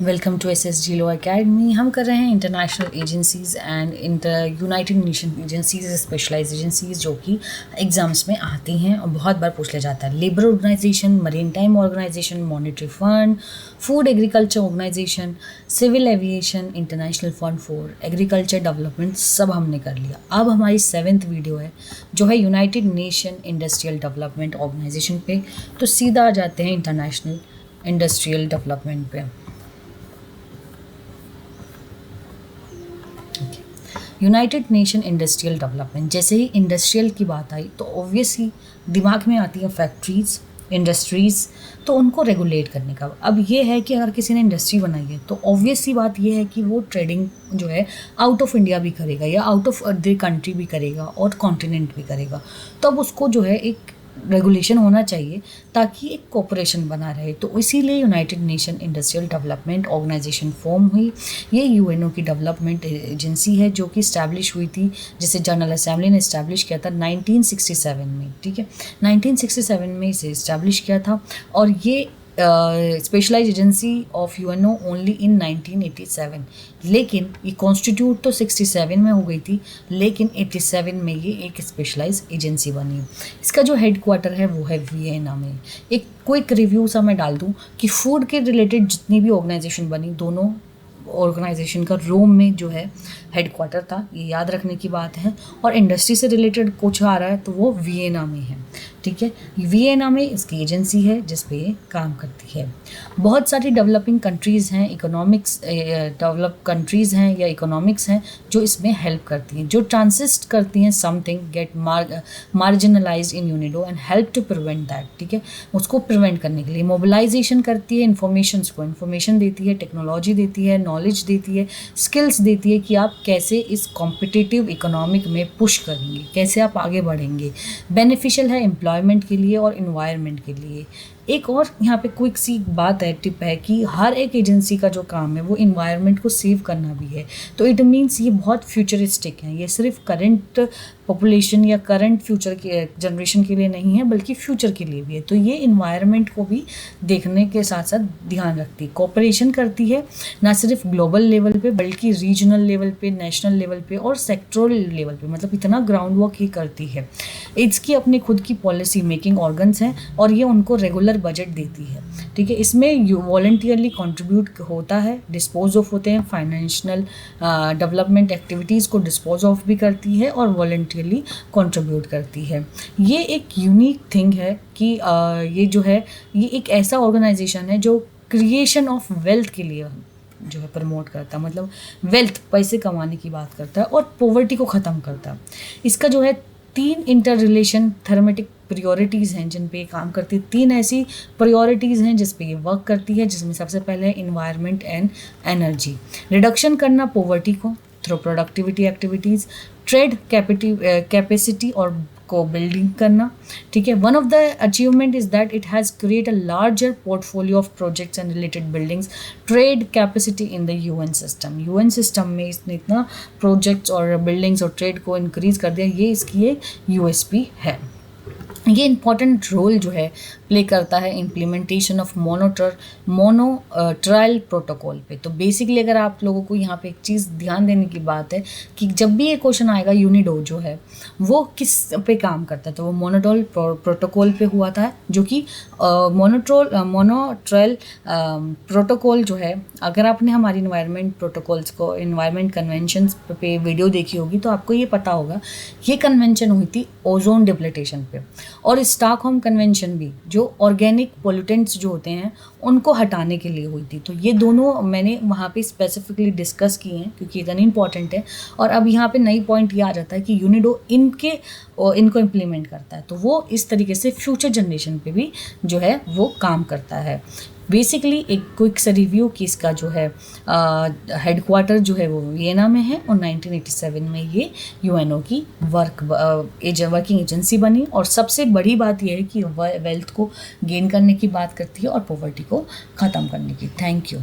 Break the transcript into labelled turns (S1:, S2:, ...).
S1: Welcome to SSG law academy. हम कर रहे हैं international agencies and United Nation agencies, specialize agencies जो कि एग्ज़ाम्स में आती हैं और बहुत बार पूछ लिया जाता है। Labour organisation, marine time organisation, monetary fund, food agriculture organisation, civil aviation, international fund for agriculture development, सब हमने कर लिया। अब हमारी 7th वीडियो है जो है United Nation industrial development organisation पे। तो सीधा आ जाते हैं इंटरनेशनल इंडस्ट्रियल डेवलपमेंट पे। यूनाइटेड नेशन इंडस्ट्रियल डेवलपमेंट, जैसे ही इंडस्ट्रियल की बात आई तो ऑब्वियसली दिमाग में आती है फैक्ट्रीज, इंडस्ट्रीज़, तो उनको रेगुलेट करने का। अब ये है कि अगर किसी ने इंडस्ट्री बनाई है तो ऑब्वियसली बात ये है कि वो ट्रेडिंग जो है आउट ऑफ इंडिया भी करेगा या आउट ऑफ अदर कंट्री भी करेगा और कॉन्टिनेंट भी करेगा। तो अब उसको जो है एक रेगुलेशन होना चाहिए ताकि एक कोऑपरेशन बना रहे। तो इसीलिए United Nation industrial development organisation form हुई। ये यूएनओ की डेवलपमेंट एजेंसी है जो कि इस्टेब्लिश हुई थी, जिसे जनरल असेंबली ने इस्टेब्लिश किया था 1967 में। ठीक है, 1967 में इसे इस्टेब्लिश किया था और ये specialize agency of UNO only in 1987। लेकिन ये कॉन्स्टिट्यूट तो 67 में हो गई थी, लेकिन 87 में ये एक स्पेशलाइज एजेंसी बनी। इसका जो हेड क्वार्टर है वो है वियना में। एक क्विक रिव्यू सा मैं डाल दूँ कि फूड के रिलेटेड जितनी भी ऑर्गेनाइजेशन बनी, दोनों ऑर्गेनाइजेशन का रोम में जो है हेड क्वार्टर था, ये याद रखने की बात है। और इंडस्ट्री से रिलेटेड कुछ आ रहा है तो वो वियना में है। ठीक है, वियना में इसकी एजेंसी है जिस पे ये काम करती है। बहुत सारी डेवलपिंग कंट्रीज़ हैं, इकोनॉमिक्स डेवलप कंट्रीज़ हैं या इकोनॉमिक्स हैं जो इसमें हेल्प करती हैं, जो ट्रांसिस्ट करती हैं something get marginalize in UNIDO and help to prevent that. ठीक है, उसको प्रिवेंट करने के लिए मोबिलाइजेशन करती है, इन्फॉर्मेशन देती है, टेक्नोलॉजी देती है, नॉलेज देती है, स्किल्स देती है कि आप कैसे इस कॉम्पिटिटिव इकोनॉमिक में पुश करेंगे, कैसे आप आगे बढ़ेंगे। बेनिफिशियल है एम्प्लॉयमेंट के लिए और इन्वायरमेंट के लिए। एक और यहाँ पे क्विक सी बात है, टिप है कि हर एक एजेंसी का जो काम है वो इन्वायरमेंट को सेव करना भी है। तो इट मीन्स ये बहुत फ्यूचरिस्टिक है, ये सिर्फ करंट पॉपुलेशन या करंट फ्यूचर के जनरेशन के लिए नहीं है बल्कि फ्यूचर के लिए भी है। तो ये इन्वायरमेंट को भी देखने के साथ साथ ध्यान रखती है, कोऑपरेशन करती है, ना सिर्फ ग्लोबल लेवल पे बल्कि रीजनल लेवल पे, नेशनल लेवल पे और सेक्टरल लेवल पे, मतलब इतना ग्राउंड वर्क ही करती है। इसकी अपनी खुद की पॉलिसी मेकिंग ऑर्गन्स हैं और ये उनको रेगुलर बजट देती है। ठीक है, इसमें वॉलंटियरली कंट्रीब्यूट होता है, डिस्पोज ऑफ होते हैं, फाइनेंशियल डेवलपमेंट एक्टिविटीज़ को डिस्पोज ऑफ भी करती है और वॉलंटियरली कंट्रीब्यूट करती है। ये एक यूनिक थिंग है कि ये जो है ये एक ऐसा ऑर्गेनाइजेशन है जो क्रिएशन ऑफ वेल्थ के लिए जो है प्रमोट करता है, मतलब वेल्थ, पैसे कमाने की बात करता है और पॉवर्टी को ख़त्म करता है। इसका जो है 3 इंटर रिलेशन थर्मेटिक प्रायोरिटीज़ हैं जिन पे ये काम करती है। 3 ऐसी प्रायोरिटीज़ हैं जिस पे ये वर्क करती है, जिसमें सबसे पहले है इन्वायरमेंट एंड एनर्जी, रिडक्शन करना पॉवर्टी को through productivity activities, trade capacity और को बिल्डिंग करना। ठीक है, one of the achievement is that it has create a larger portfolio of projects and related buildings, trade capacity in the UN system में इसने इतना प्रोजेक्ट्स और बिल्डिंग्स और ट्रेड को इंक्रीज कर दिया। ये इसकी एक यूएसपी है। ये इंपॉर्टेंट रोल जो है प्ले करता है इम्प्लीमेंटेशन ऑफ मोनोट्रायल प्रोटोकॉल पे। तो बेसिकली अगर आप लोगों को यहाँ पे एक चीज़ ध्यान देने की बात है कि जब भी ये क्वेश्चन आएगा यूनिडो जो है वो किस पे काम करता है, तो वो मोनोट्रायल प्रोटोकॉल पे हुआ था, जो कि मोनोट्रायल प्रोटोकॉल जो है, अगर आपने हमारी इन्वायरमेंट प्रोटोकॉल्स को, इन्वायरमेंट कन्वेंशन पे वीडियो देखी होगी तो आपको ये पता होगा ये कन्वेंशन हुई थी ओजोन डिप्लीटेशन पे। और स्टॉकहोम कन्वेंशन भी जो ऑर्गेनिक पोल्यूटेंट्स जो होते हैं उनको हटाने के लिए हुई थी। तो ये दोनों मैंने वहाँ पे स्पेसिफिकली डिस्कस किए हैं क्योंकि इतना इंपॉर्टेंट है। और अब यहाँ पे नई पॉइंट ये आ जाता है कि यूनिडो इनको इम्प्लीमेंट करता है, तो वो इस तरीके से फ्यूचर जनरेशन पे भी जो है वो काम करता है। बेसिकली एक क्विक सा रिव्यू कि इसका जो है हेडक्वार्टर जो है वो वियना में है और 1987 में ये यूएनओ की वर्किंग एजेंसी बनी। और सबसे बड़ी बात यह है कि वेल्थ को गेन करने की बात करती है और पॉवर्टी को ख़त्म करने की। Thank you.